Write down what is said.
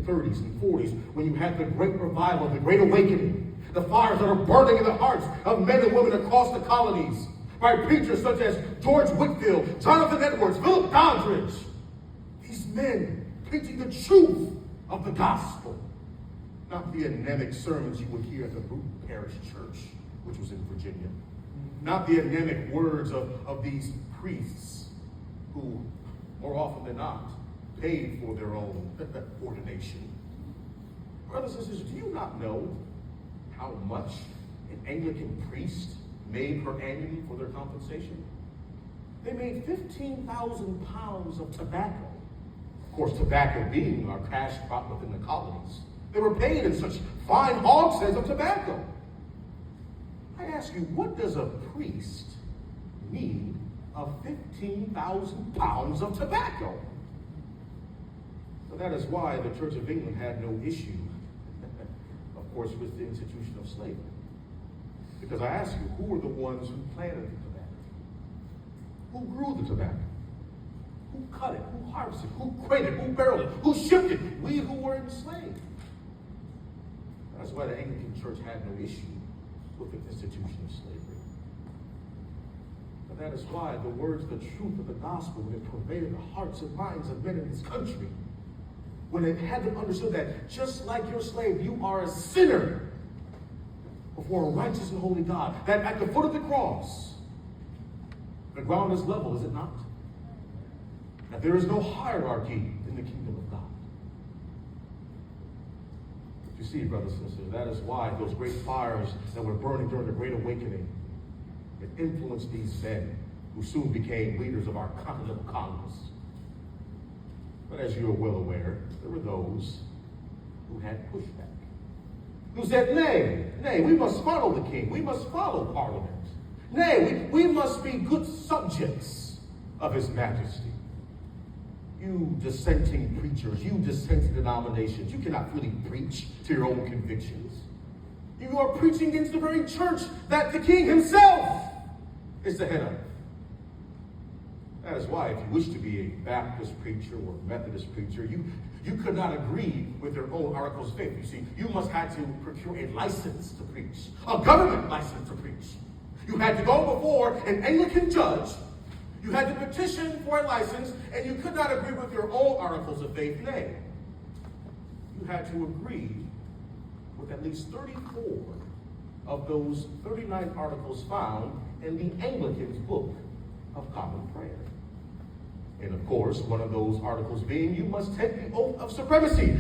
30s and 40s, when you had the great revival, the great awakening, the fires that are burning in the hearts of men and women across the colonies, by preachers such as George Whitefield, Jonathan Edwards, Philip Doddridge. These men preaching the truth of the gospel, not the anemic sermons you would hear at the Bruton Parish Church, which was in Virginia. Not the anemic words of these priests who, more often than not, paid for their own ordination. Brothers and sisters, do you not know how much an Anglican priest made per annum for their compensation? They made 15,000 pounds of tobacco. Of course, tobacco being our cash crop within the colonies. They were paid in such fine hogsheads of tobacco. I ask you, what does a priest need of 15,000 pounds of tobacco? So that is why the Church of England had no issue, of course, with the institution of slavery. Because I ask you, who were the ones who planted the tobacco? Who grew the tobacco? Who cut it? Who harvested it? Who crated it? Who barreled it? Who shipped it? We who were enslaved. That's why the Anglican Church had no issue with the institution of slavery. But that is why the words, the truth of the gospel, when it pervaded the hearts and minds of men in this country, when it had them understood that just like your slave, you are a sinner before a righteous and holy God, that at the foot of the cross, the ground is level, is it not? That there is no hierarchy in the kingdom of God. You see, brothers and sisters, that is why those great fires that were burning during the Great Awakening, it influenced these men who soon became leaders of our Continental Congress. But as you are well aware, there were those who had pushback, who said, nay, we must follow the king. We must follow Parliament. Nay, we must be good subjects of his majesty. You dissenting preachers, you dissenting denominations, you cannot really preach to your own convictions. You are preaching against the very church that the king himself is the head of. That is why if you wish to be a Baptist preacher or a Methodist preacher, you could not agree with their own articles of faith. You see, you must have to procure a license to preach, a government license to preach. You had to go before an Anglican judge. You had to petition for a license, and you could not agree with your own articles of faith. Nay, you had to agree with at least 34 of those 39 articles found in the Anglican's Book of Common Prayer. And of course, one of those articles being, you must take the oath of supremacy.